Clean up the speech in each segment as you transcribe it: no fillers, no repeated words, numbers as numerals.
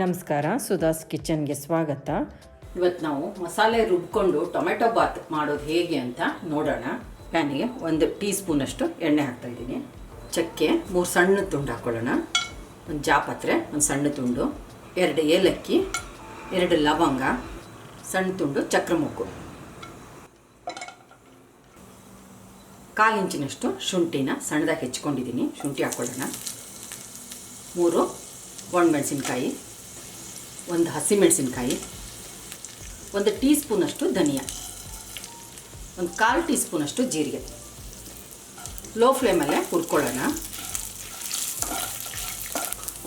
ನಮಸ್ಕಾರ, ಸುಧಾಸ್ ಕಿಚನ್ಗೆ ಸ್ವಾಗತ. ಇವತ್ತು ನಾವು ಮಸಾಲೆ ರುಬ್ಕೊಂಡು ಟೊಮೆಟೊ ಬಾತ್ ಮಾಡೋದು ಹೇಗೆ ಅಂತ ನೋಡೋಣ. ಪ್ಯಾನಿಗೆ 1 ಟೀ ಸ್ಪೂನಷ್ಟು ಎಣ್ಣೆ ಹಾಕ್ತಾಯಿದ್ದೀನಿ. ಚಕ್ಕೆ 3 ಸಣ್ಣ ತುಂಡು ಹಾಕ್ಕೊಳ್ಳೋಣ. ಒಂದು ಜಾಪತ್ರೆ, ಒಂದು ಸಣ್ಣ ತುಂಡು, 2 ಏಲಕ್ಕಿ, 2 ಲವಂಗ, ಸಣ್ಣ ತುಂಡು ಚಕ್ರಮುಕ್ಕು, 1/4 ಇಂಚಿನಷ್ಟು ಶುಂಠಿನ ಸಣ್ಣದಾಗಿ ಹೆಚ್ಚಿಕೊಂಡಿದ್ದೀನಿ. ಶುಂಠಿ ಹಾಕ್ಕೊಳ್ಳೋಣ. 3 ಒಣಮೆಣಸಿನ್ಕಾಯಿ, 1 ಹಸಿಮೆಣಸಿನ್ಕಾಯಿ, 1 ಟೀ ಸ್ಪೂನಷ್ಟು ಧನಿಯಾ, 1/4 ಟೀ ಸ್ಪೂನಷ್ಟು ಜೀರಿಗೆ. ಲೋ ಫ್ಲೇಮಲ್ಲೇ ಹುರ್ಕೊಳ್ಳೋಣ.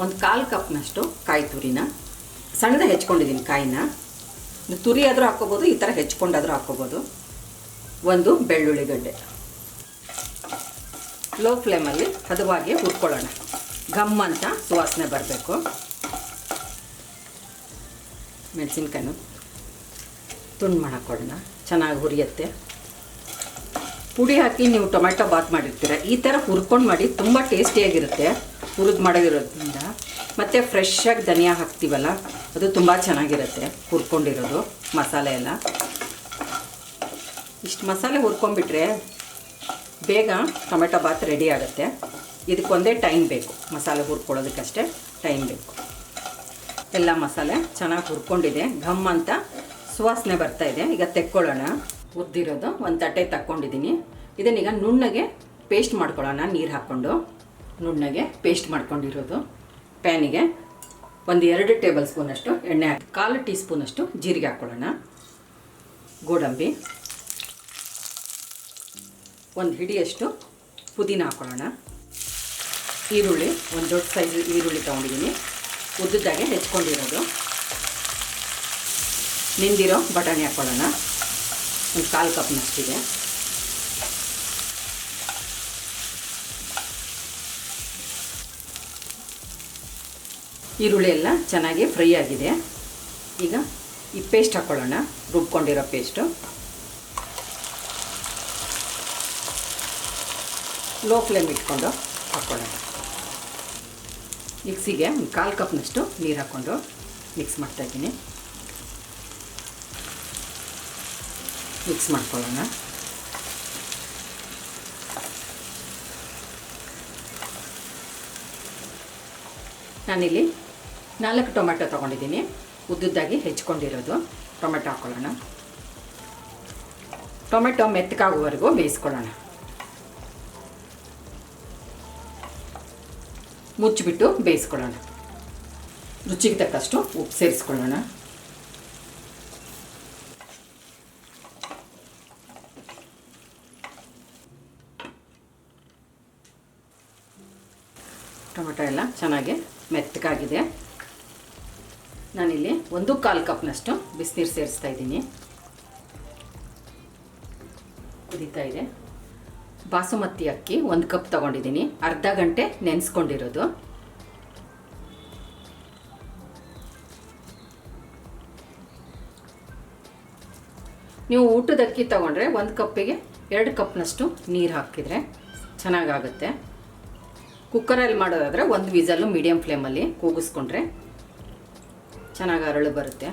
1/4 ಕಪ್ನಷ್ಟು ಕಾಯಿ ತುರಿನ ಸಣ್ಣದಾಗಿ ಹೆಚ್ಕೊಂಡಿದ್ದೀನಿ. ಕಾಯಿನ ತುರಿ ಆದರೂ ಹಾಕ್ಕೋಬೋದು, ಈ ಥರ ಹೆಚ್ಕೊಂಡಾದರೂ ಹಾಕ್ಕೋಬೋದು. 1 ಬೆಳ್ಳುಳ್ಳಿ ಗಡ್ಡೆ. ಲೋ ಫ್ಲೇಮಲ್ಲಿ ಹದವಾಗಿ ಹುರ್ಕೊಳ್ಳೋಣ. ಘಮ್ ಅಂತ ಸುವಾಸನೆ ಬರಬೇಕು. ಮೆಣಸಿನ್ಕಾಯಿನೂ ತುಂಡು ಮಾಡಾಕೊಳ್ಳೋಣ. ಚೆನ್ನಾಗಿ ಹುರಿಯುತ್ತೆ. ಪುಡಿ ಹಾಕಿ ನೀವು ಟೊಮೆಟೊ ಬಾತ್ ಮಾಡಿರ್ತೀರ, ಈ ಥರ ಹುರ್ಕೊಂಡು ಮಾಡಿ ತುಂಬ ಟೇಸ್ಟಿಯಾಗಿರುತ್ತೆ. ಹುರಿದು ಮಾಡೋದಿರೋದ್ರಿಂದ. ಮತ್ತು ಫ್ರೆಶ್ಶಾಗಿ ಧನಿಯಾ ಹಾಕ್ತೀವಲ್ಲ, ಅದು ತುಂಬ ಚೆನ್ನಾಗಿರುತ್ತೆ ಹುರ್ಕೊಂಡಿರೋದು ಮಸಾಲೆ ಎಲ್ಲ. ಇಷ್ಟು ಮಸಾಲೆ ಹುರ್ಕೊಂಡ್ಬಿಟ್ರೆ ಬೇಗ ಟೊಮೆಟೊ ಬಾತ್ ರೆಡಿ ಆಗುತ್ತೆ. ಇದಕ್ಕೊಂದೇ ಟೈಮ್ ಬೇಕು, ಮಸಾಲೆ ಹುರ್ಕೊಳ್ಳೋದಕ್ಕಷ್ಟೇ ಟೈಮ್ ಬೇಕು. ಎಲ್ಲ ಮಸಾಲೆ ಚೆನ್ನಾಗಿ ಹುರ್ಕೊಂಡಿದೆ. ಘಮ್ ಅಂತ ಸುವಾಸನೆ ಬರ್ತಾಯಿದೆ. ಈಗ ತೆಕ್ಕೊಳ್ಳೋಣ. ಹುರಿದಿರೋದು ಒಂದು ತಟ್ಟೆ ತಕ್ಕೊಂಡಿದ್ದೀನಿ. ಇದನ್ನೀಗ ನುಣ್ಣಗೆ ಪೇಸ್ಟ್ ಮಾಡ್ಕೊಳ್ಳೋಣ. ನೀರು ಹಾಕ್ಕೊಂಡು ನುಣ್ಣಗೆ ಪೇಸ್ಟ್ ಮಾಡ್ಕೊಂಡಿರೋದು. ಪ್ಯಾನಿಗೆ 2 ಟೇಬಲ್ ಸ್ಪೂನಷ್ಟು ಎಣ್ಣೆ ಹಾಕಿ 1/4 ಟೀ ಸ್ಪೂನಷ್ಟು ಜೀರಿಗೆ ಹಾಕ್ಕೊಳ್ಳೋಣ. ಗೋಡಂಬಿ, 1 ಹಿಡಿಯಷ್ಟು ಪುದೀನ ಹಾಕ್ಕೊಳ್ಳೋಣ. ಈರುಳ್ಳಿ, 1 ದೊಡ್ಡ ಸೈಜ್ ಈರುಳ್ಳಿ ತೊಗೊಂಡಿದ್ದೀನಿ, ಉದ್ದದಾಗೆ ಹೆಚ್ಕೊಂಡಿರೋದು. ನೆಂದಿರೋ ಬಟಾಣಿ ಹಾಕ್ಕೊಳ್ಳೋಣ. 1/4 ಕಪ್ನಷ್ಟಿದೆ. ಈರುಳ್ಳಿ ಎಲ್ಲ ಚೆನ್ನಾಗಿ ಫ್ರೈ ಆಗಿದೆ. ಈಗ ಈ ಪೇಸ್ಟ್ ಹಾಕ್ಕೊಳ್ಳೋಣ, ರುಬ್ಕೊಂಡಿರೋ ಪೇಸ್ಟು. ಲೋ ಫ್ಲೇಮ್ ಇಟ್ಕೊಂಡು ಹಾಕ್ಕೊಳ್ಳೋಣ. ಮಿಕ್ಸಿಗೆ 1/4 ಕಪ್ನಷ್ಟು ನೀರು ಹಾಕ್ಕೊಂಡು ಮಿಕ್ಸ್ ಮಾಡ್ತಾಯಿದ್ದೀನಿ. ಮಿಕ್ಸ್ ಮಾಡ್ಕೊಳ್ಳೋಣ. ನಾನಿಲ್ಲಿ 4 ಟೊಮೆಟೊ ತೊಗೊಂಡಿದ್ದೀನಿ, ಉದ್ದುದ್ದಾಗಿ ಹೆಚ್ಕೊಂಡಿರೋದು. ಟೊಮೆಟೊ ಹಾಕ್ಕೊಳ್ಳೋಣ. ಟೊಮೆಟೊ ಮೆತ್ತಗಾಗುವವರೆಗೂ ಬೇಯಿಸ್ಕೊಳ್ಳೋಣ. ಮುಚ್ಚಿಬಿಟ್ಟು ಬೇಯಿಸ್ಕೊಳ್ಳೋಣ. ರುಚಿಗೆ ತಕ್ಕಷ್ಟು ಉಪ್ಪು ಸೇರಿಸ್ಕೊಳ್ಳೋಣ. ಟೊಮೆಟೊ ಎಲ್ಲ ಚೆನ್ನಾಗಿ ಮೆತ್ತಗಾಗಿದೆ. ನಾನಿಲ್ಲಿ 1/4 ಕಪ್ನಷ್ಟು ಬಿಸಿನೀರು ಸೇರಿಸ್ತಾ ಇದ್ದೀನಿ. ಕುದೀತಾ ಇದೆ. ಬಾಸುಮತಿ ಅಕ್ಕಿ 1 ಕಪ್ ತೊಗೊಂಡಿದ್ದೀನಿ, ಅರ್ಧ ಗಂಟೆ ನೆನೆಸ್ಕೊಂಡಿರೋದು. ನೀವು ಊಟದ ಅಕ್ಕಿ ತೊಗೊಂಡ್ರೆ 1 ಕಪ್ಪಿಗೆ 2 ಕಪ್ನಷ್ಟು ನೀರು ಹಾಕಿದರೆ ಚೆನ್ನಾಗಾಗುತ್ತೆ. ಕುಕ್ಕರಲ್ಲಿ ಮಾಡೋದಾದರೆ 1 ವಿಸಲ್ಲು ಮೀಡಿಯಮ್ ಫ್ಲೇಮಲ್ಲಿ ಕೂಗಿಸ್ಕೊಂಡ್ರೆ ಚೆನ್ನಾಗಿ ಅರಳು ಬರುತ್ತೆ.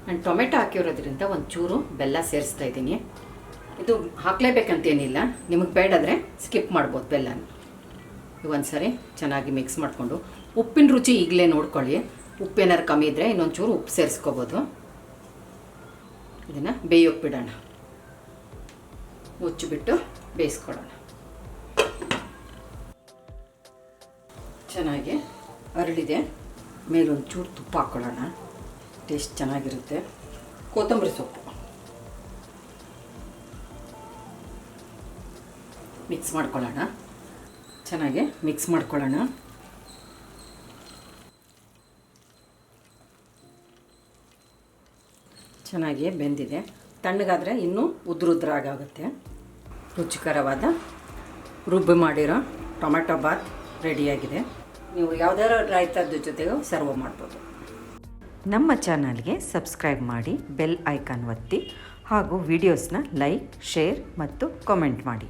ನಾನು ಟೊಮೆಟೊ ಹಾಕಿರೋದ್ರಿಂದ 1 ಚೂರು ಬೆಲ್ಲ ಸೇರಿಸ್ತಾ ಇದ್ದೀನಿ. ಇದು ಹಾಕಲೇಬೇಕಂತೇನಿಲ್ಲ, ನಿಮಗೆ ಬೇಡಾದರೆ ಸ್ಕಿಪ್ ಮಾಡ್ಬೋದು ಬೆಲ್ಲನ. ಒಂದು ಸರಿ ಚೆನ್ನಾಗಿ ಮಿಕ್ಸ್ ಮಾಡಿಕೊಂಡು ಉಪ್ಪಿನ ರುಚಿ ಈಗಲೇ ನೋಡ್ಕೊಳ್ಳಿ. ಉಪ್ಪೇನಾರು ಕಮ್ಮಿ ಇದ್ದರೆ ಇನ್ನೊಂದು ಚೂರು ಉಪ್ಪು ಸೇರಿಸ್ಕೋಬೋದು. ಇದನ್ನು ಬೇಯೋಕೆ ಬಿಡೋಣ. ಮುಚ್ಚಿಬಿಟ್ಟು ಬೇಯಿಸ್ಕೊಳ್ಳೋಣ. ಚೆನ್ನಾಗಿ ಅರಳಿದೆ. ಮೇಲೊಂದು ಚೂರು ತುಪ್ಪ ಹಾಕ್ಕೊಳ್ಳೋಣ, ಟೇಸ್ಟ್ ಚೆನ್ನಾಗಿರುತ್ತೆ. ಕೊತ್ತಂಬರಿ ಸೊಪ್ಪು ಮಿಕ್ಸ್ ಮಾಡ್ಕೊಳ್ಳೋಣ. ಚೆನ್ನಾಗಿ ಮಿಕ್ಸ್ ಮಾಡ್ಕೊಳ್ಳೋಣ. ಚೆನ್ನಾಗಿ ಬೆಂದಿದೆ. ತಣ್ಣಗಾದರೆ ಇನ್ನೂ ಉದ್ರಾಗುತ್ತೆ. ರುಚಿಕರವಾದ ರುಬ್ಬಿ ಮಾಡಿರೋ ಟೊಮೆಟೊ ಬಾತ್ ರೆಡಿಯಾಗಿದೆ. ನೀವು ಯಾವುದಾದ್ರು ರಾಯ್ತದ ಜೊತೆಗೂ ಸರ್ವ್ ಮಾಡ್ಬೋದು. ನಮ್ಮ ಚಾನಲ್ಗೆ ಸಬ್ಸ್ಕ್ರೈಬ್ ಮಾಡಿ, ಬೆಲ್ ಐಕಾನ್ ಒತ್ತಿ ಹಾಗೂ ವಿಡಿಯೋಸ್ನ ಲೈಕ್, ಶೇರ್ ಮತ್ತು ಕಾಮೆಂಟ್ ಮಾಡಿ.